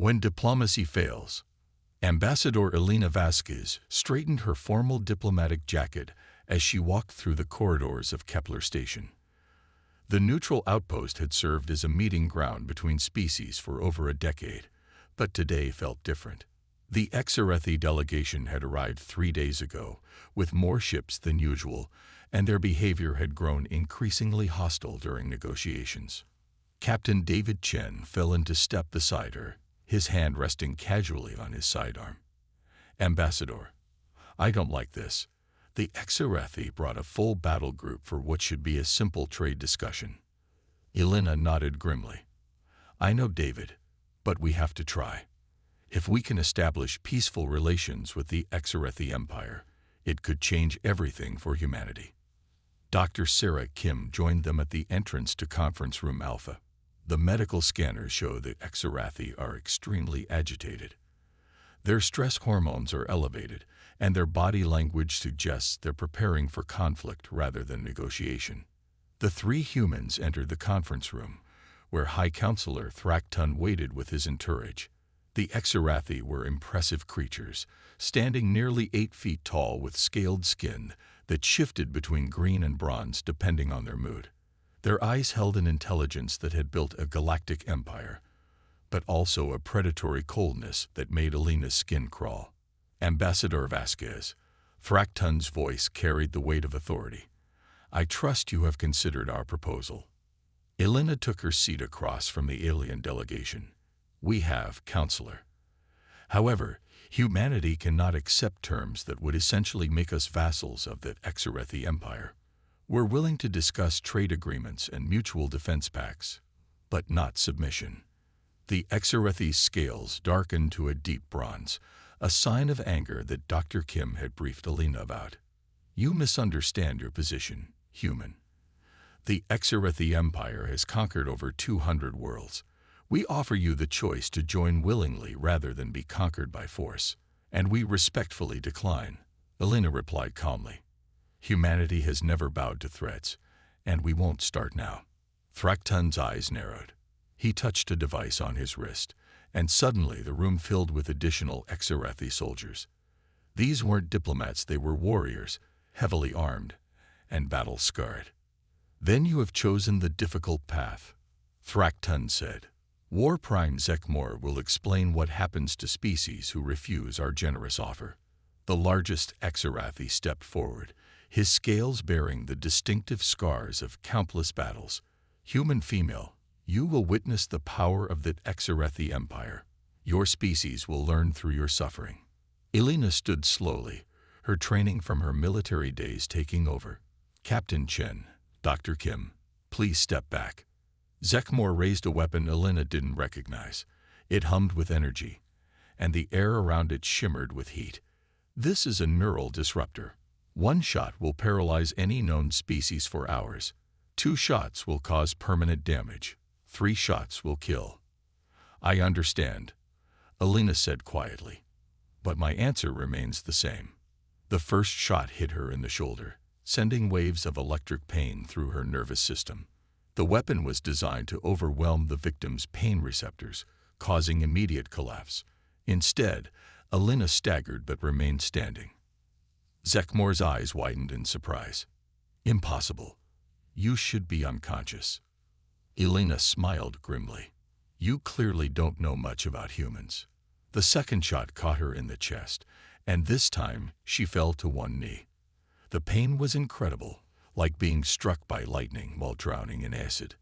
When diplomacy fails, Ambassador Elena Vasquez straightened her formal diplomatic jacket as she walked through the corridors of Kepler Station. The neutral outpost had served as a meeting ground between species for over a decade, but today felt different. The Exarethi delegation had arrived 3 days ago, with more ships than usual, and their behavior had grown increasingly hostile during negotiations. Captain David Chen fell into step beside her, his hand resting casually on his sidearm. "Ambassador, I don't like this." The Exarethi brought a full battle group for what should be a simple trade discussion. Elena nodded grimly. "I know, David, but we have to try. If we can establish peaceful relations with the Exarethi Empire, it could change everything for humanity." Dr. Sarah Kim joined them at the entrance to Conference Room Alpha. The medical scanners show the Exarethi are extremely agitated. Their stress hormones are elevated, and their body language suggests they're preparing for conflict rather than negotiation. The 3 humans entered the conference room, where High Counselor Thraktun waited with his entourage. The Exarethi were impressive creatures, standing nearly 8 feet tall with scaled skin that shifted between green and bronze depending on their mood. Their eyes held an intelligence that had built a galactic empire, but also a predatory coldness that made Elena's skin crawl. "Ambassador Vasquez," Thraktun's voice carried the weight of authority. "I trust you have considered our proposal." Elena took her seat across from the alien delegation. "We have, Counselor. However, humanity cannot accept terms that would essentially make us vassals of the Exarethi Empire. We're willing to discuss trade agreements and mutual defense pacts, but not submission." The Exarethi's scales darkened to a deep bronze, a sign of anger that Dr. Kim had briefed Elena about. "You misunderstand your position, human. The Exarethi Empire has conquered over 200 worlds. We offer you the choice to join willingly rather than be conquered by force, and we respectfully decline," Elena replied calmly. "Humanity has never bowed to threats, and we won't start now." Thraktun's eyes narrowed. He touched a device on his wrist, and suddenly the room filled with additional Exarethi soldiers. These weren't diplomats, they were warriors, heavily armed and battle-scarred. "Then you have chosen the difficult path," Thraktun said. "War Prime Zekmor will explain what happens to species who refuse our generous offer." The largest Exarethi stepped forward, his scales bearing the distinctive scars of countless battles. "Human female, you will witness the power of the Exarethi Empire. Your species will learn through your suffering." Elena stood slowly, her training from her military days taking over. "Captain Chen, Dr. Kim, please step back." Zekmor raised a weapon Elena didn't recognize. It hummed with energy, and the air around it shimmered with heat. "This is a neural disruptor. 1 shot will paralyze any known species for hours. 2 shots will cause permanent damage. 3 shots will kill." "I understand," Elena said quietly, "but my answer remains the same." The first shot hit her in the shoulder, sending waves of electric pain through her nervous system. The weapon was designed to overwhelm the victim's pain receptors, causing immediate collapse. Instead, Elena staggered but remained standing. Zekmor's eyes widened in surprise. "Impossible. You should be unconscious." Elena smiled grimly. "You clearly don't know much about humans." The second shot caught her in the chest, and this time she fell to one knee. The pain was incredible, like being struck by lightning while drowning in acid.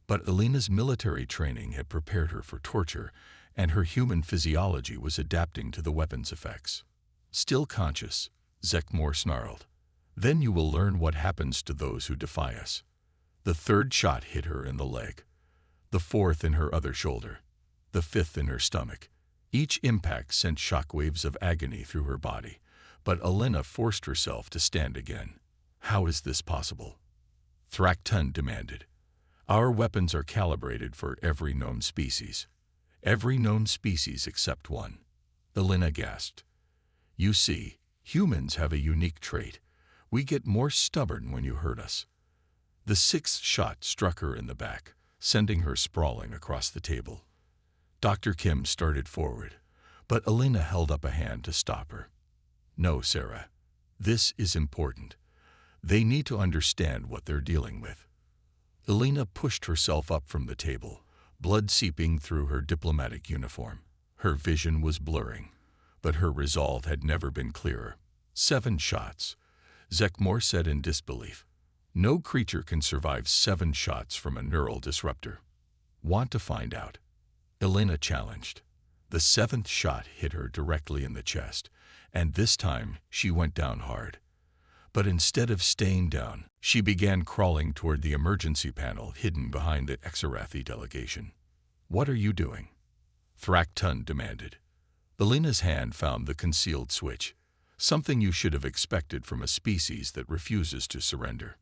But Elena's military training had prepared her for torture, and her human physiology was adapting to the weapon's effects. "Still conscious," Zekmor snarled. "Then you will learn what happens to those who defy us." The third shot hit her in the leg, the fourth in her other shoulder, the fifth in her stomach. Each impact sent shockwaves of agony through her body, but Elena forced herself to stand again. "How is this possible?" Thraktun demanded. "Our weapons are calibrated for every known species." "Every known species except one," Elena gasped. "You see, humans have a unique trait. We get more stubborn when you hurt us." The sixth shot struck her in the back, sending her sprawling across the table. Dr. Kim started forward, but Elena held up a hand to stop her. No, Sarah. This is important. They need to understand what they're dealing with. Elena pushed herself up from the table, blood seeping through her diplomatic uniform. Her vision was blurring, but her resolve had never been clearer. 7 shots, Zekmore said in disbelief. No creature can survive 7 shots from a neural disruptor. Want to find out? Elena challenged. The 7th shot hit her directly in the chest, and this time she went down hard. But instead of staying down, she began crawling toward the emergency panel hidden behind the Exarathi delegation. What are you doing? Thraktun demanded. Elena's hand found the concealed switch, something you should have expected from a species that refuses to surrender.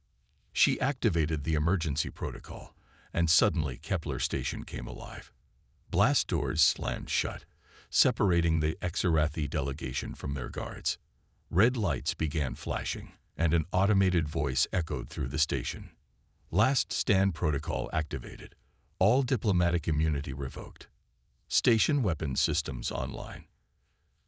She activated the emergency protocol, and suddenly Kepler Station came alive. Blast doors slammed shut, separating the Exarathi delegation from their guards. Red lights began flashing, and an automated voice echoed through the station. Last stand protocol activated. All diplomatic immunity revoked. Station weapon systems online.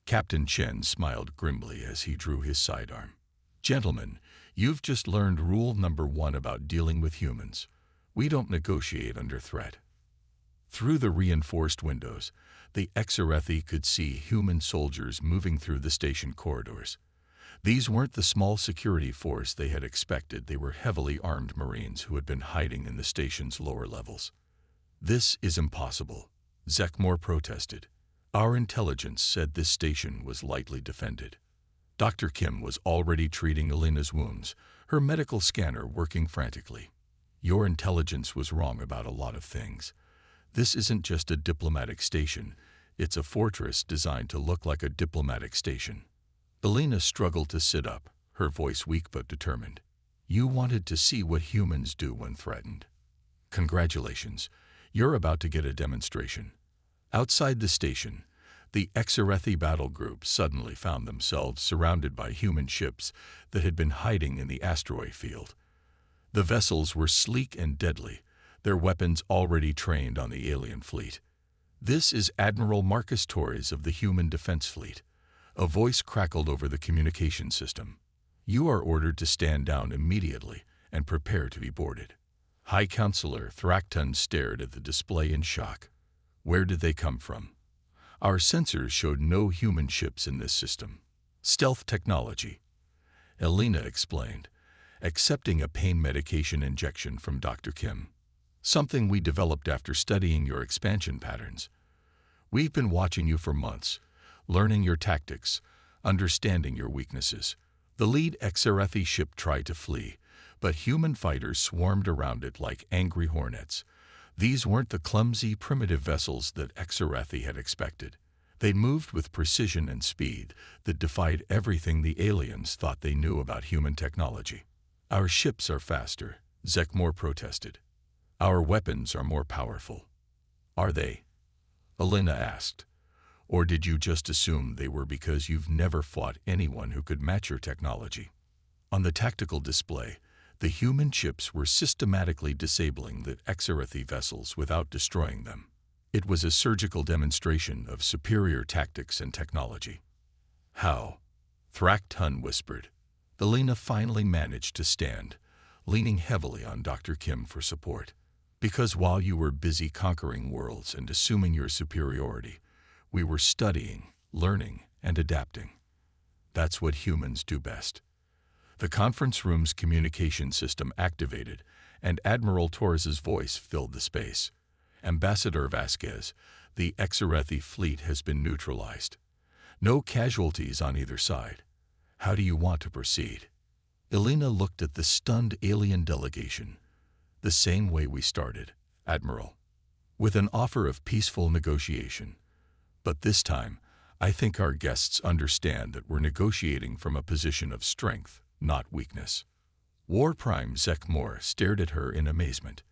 Captain Chen smiled grimly as he drew his sidearm. Gentlemen, you've just learned rule number 1 about dealing with humans. We don't negotiate under threat. Through the reinforced windows, the Exarathi could see human soldiers moving through the station corridors. These weren't the small security force they had expected. They were heavily armed Marines who had been hiding in the station's lower levels. This is impossible, Zekmore protested. Our intelligence said this station was lightly defended. Dr. Kim was already treating Elena's wounds, her medical scanner working frantically. Your intelligence was wrong about a lot of things. This isn't just a diplomatic station. It's a fortress designed to look like a diplomatic station. Elena struggled to sit up, her voice weak but determined. You wanted to see what humans do when threatened. Congratulations, you're about to get a demonstration. Outside the station, the Exarathi battle group suddenly found themselves surrounded by human ships that had been hiding in the asteroid field. The vessels were sleek and deadly, their weapons already trained on the alien fleet. This is Admiral Marcus Torres of the Human Defense Fleet. A voice crackled over the communication system. You are ordered to stand down immediately and prepare to be boarded. High Counselor Thraktun stared at the display in shock. Where did they come from? Our sensors showed no human ships in this system. Stealth technology. Elena explained, accepting a pain medication injection from Dr. Kim. Something we developed after studying your expansion patterns. We've been watching you for months, learning your tactics, understanding your weaknesses. The lead Exarathi ship tried to flee, but human fighters swarmed around it like angry hornets. These weren't the clumsy, primitive vessels that Exarathi had expected. They moved with precision and speed that defied everything the aliens thought they knew about human technology. Our ships are faster, Zekmore protested. Our weapons are more powerful. Are they? Elena asked. Or did you just assume they were because you've never fought anyone who could match your technology? On the tactical display, the human ships were systematically disabling the Exarathi vessels without destroying them. It was a surgical demonstration of superior tactics and technology. How? Thraktun whispered. Elena finally managed to stand, leaning heavily on Dr. Kim for support. Because while you were busy conquering worlds and assuming your superiority, we were studying, learning, and adapting. That's what humans do best. The conference room's communication system activated, and Admiral Torres's voice filled the space. Ambassador Vasquez, the Exarathi fleet has been neutralized. No casualties on either side. How do you want to proceed? Elena looked at the stunned alien delegation. The same way we started, Admiral. With an offer of peaceful negotiation. But this time, I think our guests understand that we're negotiating from a position of strength, not weakness. War Prime Zekmore stared at her in amazement.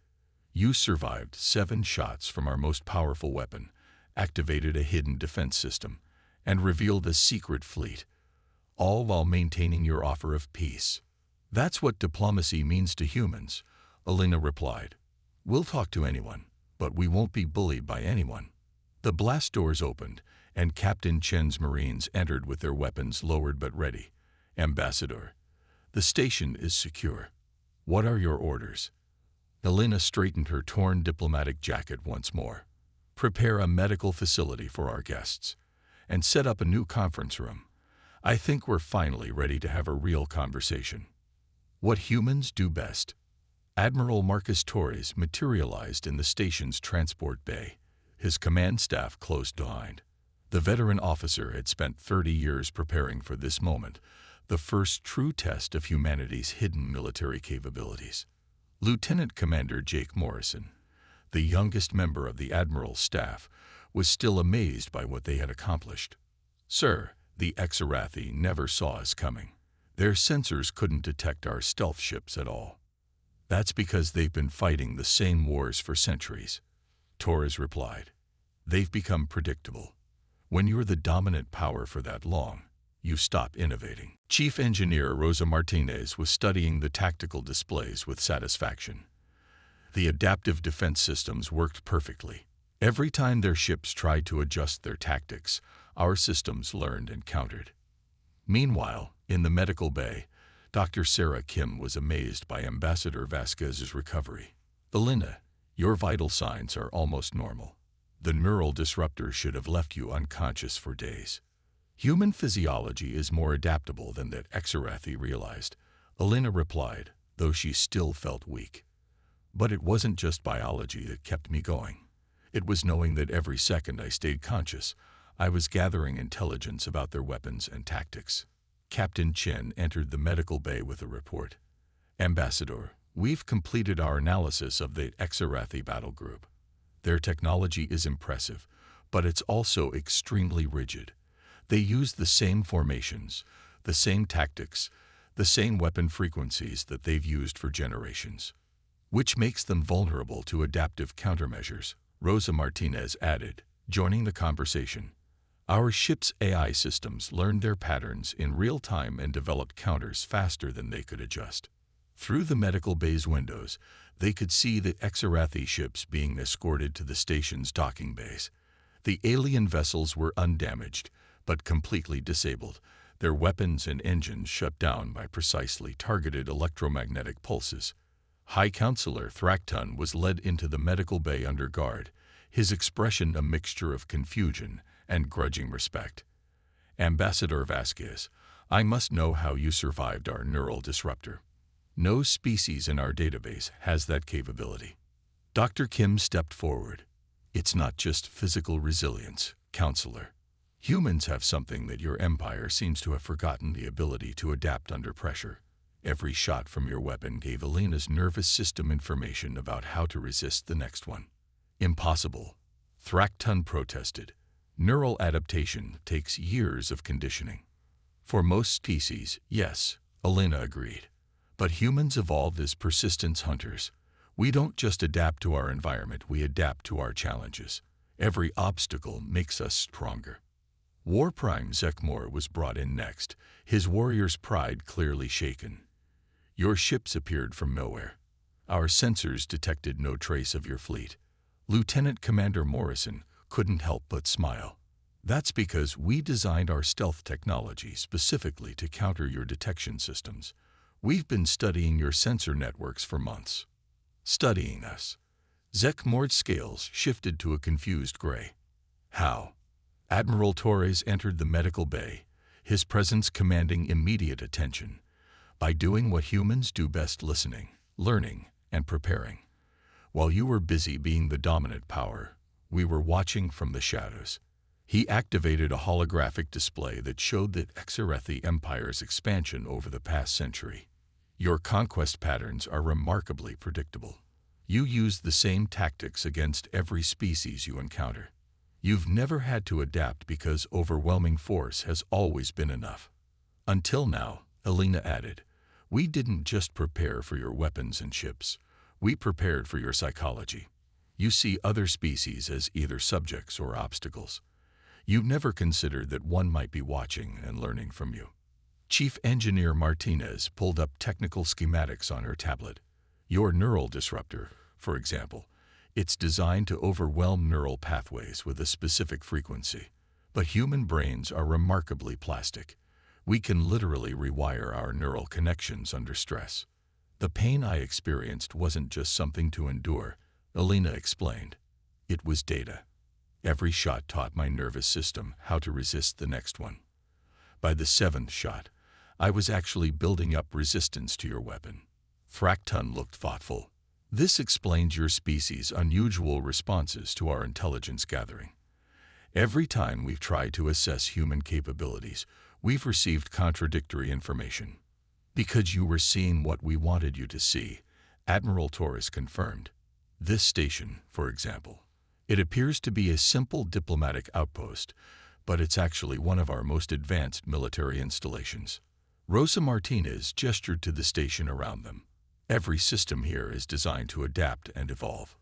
You survived 7 shots from our most powerful weapon, activated a hidden defense system, and revealed a secret fleet, all while maintaining your offer of peace. That's what diplomacy means to humans, Elena replied. We'll talk to anyone, but we won't be bullied by anyone. The blast doors opened, and Captain Chen's Marines entered with their weapons lowered but ready. "Ambassador, the station is secure. What are your orders?" Elena straightened her torn diplomatic jacket once more. "Prepare a medical facility for our guests, and set up a new conference room. I think we're finally ready to have a real conversation." What humans do best. Admiral Marcus Torres materialized in the station's transport bay, his command staff close behind. The veteran officer had spent 30 years preparing for this moment, the first true test of humanity's hidden military capabilities. Lieutenant Commander Jake Morrison, the youngest member of the Admiral's staff, was still amazed by what they had accomplished. "Sir, the Exarathi never saw us coming. Their sensors couldn't detect our stealth ships at all." "That's because they've been fighting the same wars for centuries," Torres replied. "They've become predictable. When you're the dominant power for that long, you stop innovating." Chief Engineer Rosa Martinez was studying the tactical displays with satisfaction. The adaptive defense systems worked perfectly. Every time their ships tried to adjust their tactics, our systems learned and countered. Meanwhile, in the medical bay, Dr. Sarah Kim was amazed by Ambassador Vasquez's recovery. "Elena, your vital signs are almost normal. The neural disruptor should have left you unconscious for days." "Human physiology is more adaptable than that Exarathi realized," Elena replied, though she still felt weak. "But it wasn't just biology that kept me going. It was knowing that every second I stayed conscious, I was gathering intelligence about their weapons and tactics." Captain Chen entered the medical bay with a report. "Ambassador, we've completed our analysis of the Exarathi battle group. Their technology is impressive, but it's also extremely rigid. They use the same formations, the same tactics, the same weapon frequencies that they've used for generations, which makes them vulnerable to adaptive countermeasures," Rosa Martinez added, joining the conversation. "Our ship's AI systems learned their patterns in real time and developed counters faster than they could adjust." Through the medical bay's windows, they could see the Exarathi ships being escorted to the station's docking bays. The alien vessels were undamaged, but completely disabled, their weapons and engines shut down by precisely targeted electromagnetic pulses. High Counselor Thraktun was led into the medical bay under guard, his expression a mixture of confusion and grudging respect. "Ambassador Vasquez, I must know how you survived our neural disruptor. No species in our database has that capability." Dr. Kim stepped forward. "It's not just physical resilience, Counselor. Humans have something that your empire seems to have forgotten: the ability to adapt under pressure. Every shot from your weapon gave Elena's nervous system information about how to resist the next one." "Impossible," Thraktun protested. "Neural adaptation takes years of conditioning." "For most species, yes," Elena agreed. "But humans evolved as persistence hunters. We don't just adapt to our environment, we adapt to our challenges. Every obstacle makes us stronger." War Prime Zekmor was brought in next, his warrior's pride clearly shaken. "Your ships appeared from nowhere. Our sensors detected no trace of your fleet." Lieutenant Commander Morrison couldn't help but smile. "That's because we designed our stealth technology specifically to counter your detection systems. We've been studying your sensor networks for months." "Studying us?" Zekmor's scales shifted to a confused gray. "How?" Admiral Torres entered the medical bay, his presence commanding immediate attention. "By doing what humans do best: listening, learning, and preparing. While you were busy being the dominant power, we were watching from the shadows." He activated a holographic display that showed the Exarathi Empire's expansion over the past century. "Your conquest patterns are remarkably predictable. You use the same tactics against every species you encounter. You've never had to adapt because overwhelming force has always been enough." "Until now," Elena added, "we didn't just prepare for your weapons and ships. We prepared for your psychology. You see other species as either subjects or obstacles. You've never considered that one might be watching and learning from you." Chief Engineer Martinez pulled up technical schematics on her tablet. "Your neural disruptor, for example, It's designed to overwhelm neural pathways with a specific frequency. But human brains are remarkably plastic. We can literally rewire our neural connections under stress. The pain I experienced wasn't just something to endure, Alina explained. It was data. Every shot taught my nervous system how to resist the next one. By the 7th shot, I was actually building up resistance to your weapon. Thrakton looked thoughtful. This explains your species' unusual responses to our intelligence gathering. Every time we've tried to assess human capabilities, we've received contradictory information. Because you were seeing what we wanted you to see, Admiral Torres confirmed. This station, for example, it appears to be a simple diplomatic outpost, but it's actually one of our most advanced military installations. Rosa Martinez gestured to the station around them. Every system here is designed to adapt and evolve.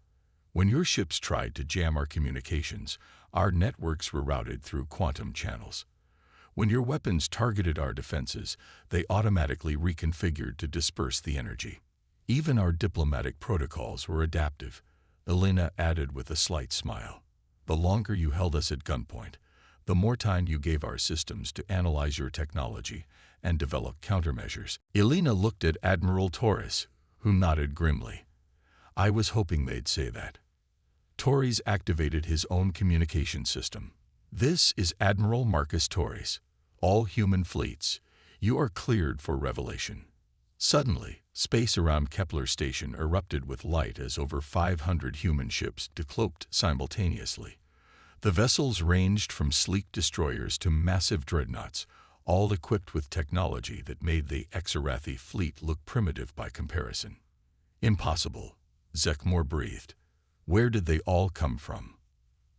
When your ships tried to jam our communications, our networks were routed through quantum channels. When your weapons targeted our defenses, they automatically reconfigured to disperse the energy. Even our diplomatic protocols were adaptive, Alina added with a slight smile. The longer you held us at gunpoint, the more time you gave our systems to analyze your technology and develop countermeasures. Alina looked at Admiral Torres, who nodded grimly. I was hoping they'd say that. Torres activated his own communication system. This is Admiral Marcus Torres. All human fleets, you are cleared for revelation. Suddenly, space around Kepler Station erupted with light as over 500 human ships decloaked simultaneously. The vessels ranged from sleek destroyers to massive dreadnoughts, all equipped with technology that made the Exarathi fleet look primitive by comparison. Impossible, Zekmor breathed. Where did they all come from?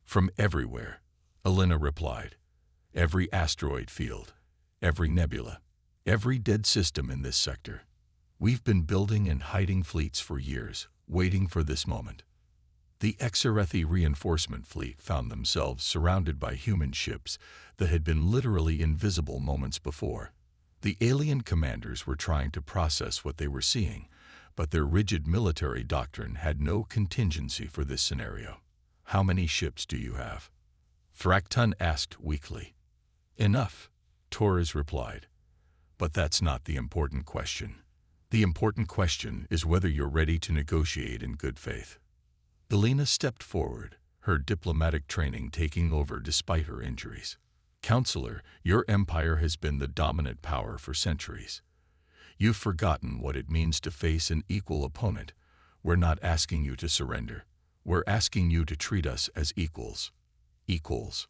From everywhere, Alina replied. Every asteroid field, every nebula, every dead system in this sector. We've been building and hiding fleets for years, waiting for this moment. The Exarathi reinforcement fleet found themselves surrounded by human ships that had been literally invisible moments before. The alien commanders were trying to process what they were seeing, but their rigid military doctrine had no contingency for this scenario. How many ships do you have? Thrakton asked weakly. Enough, Torres replied. But that's not the important question. The important question is whether you're ready to negotiate in good faith. Alina stepped forward, her diplomatic training taking over despite her injuries. Counselor, your empire has been the dominant power for centuries. You've forgotten what it means to face an equal opponent. We're not asking you to surrender. We're asking you to treat us as equals. Equals.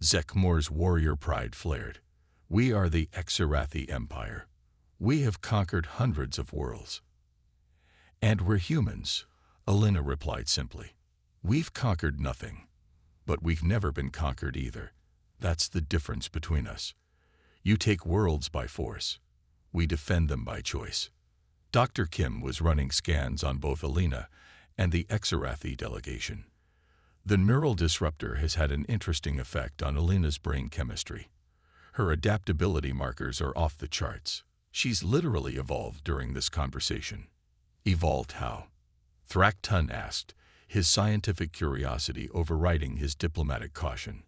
Zekmor's warrior pride flared. We are the Exarathi Empire. We have conquered hundreds of worlds. And we're humans, Alina replied simply. We've conquered nothing, but we've never been conquered either. That's the difference between us. You take worlds by force. We defend them by choice. Dr. Kim was running scans on both Alina and the Exarathi delegation. The neural disruptor has had an interesting effect on Alina's brain chemistry. Her adaptability markers are off the charts. She's literally evolved during this conversation. Evolved how? Thrakton asked, his scientific curiosity overriding his diplomatic caution.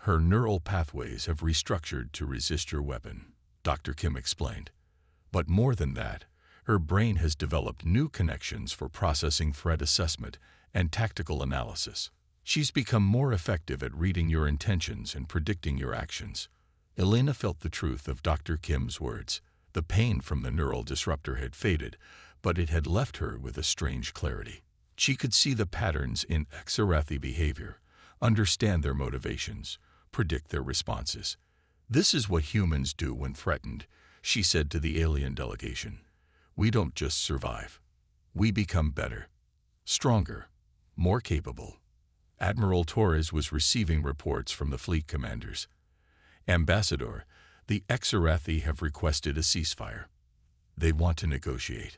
Her neural pathways have restructured to resist your weapon, Dr. Kim explained. But more than that, her brain has developed new connections for processing threat assessment and tactical analysis. She's become more effective at reading your intentions and predicting your actions. Alina felt the truth of Dr. Kim's words. The pain from the neural disruptor had faded, but it had left her with a strange clarity. She could see the patterns in Exarathi behavior, understand their motivations, predict their responses. This is what humans do when threatened, she said to the alien delegation. We don't just survive. We become better, stronger, more capable. Admiral Torres was receiving reports from the fleet commanders. Ambassador, the Exarathi have requested a ceasefire. They want to negotiate.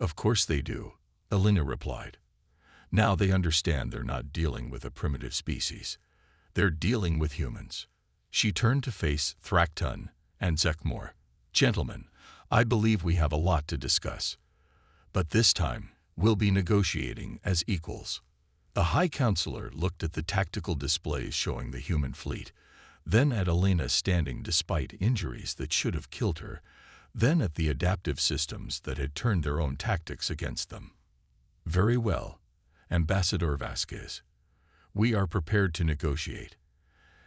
Of course they do, Alina replied. Now they understand they're not dealing with a primitive species. They're dealing with humans. She turned to face Thrakton and Zekmor. Gentlemen, I believe we have a lot to discuss. But this time, we'll be negotiating as equals. The High Counselor looked at the tactical displays showing the human fleet, then at Elena standing despite injuries that should have killed her, then at the adaptive systems that had turned their own tactics against them. Very well, Ambassador Vasquez. We are prepared to negotiate.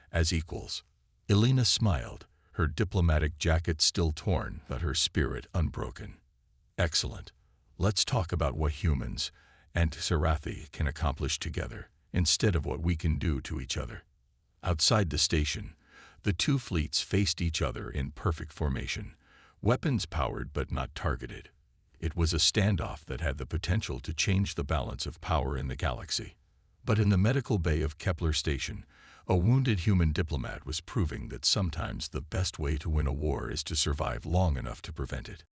As equals. Elena smiled, her diplomatic jacket still torn, but her spirit unbroken. Excellent. Let's talk about what humans and Sarathi can accomplish together, instead of what we can do to each other. Outside the station, the two fleets faced each other in perfect formation, weapons powered but not targeted. It was a standoff that had the potential to change the balance of power in the galaxy. But in the medical bay of Kepler Station, a wounded human diplomat was proving that sometimes the best way to win a war is to survive long enough to prevent it.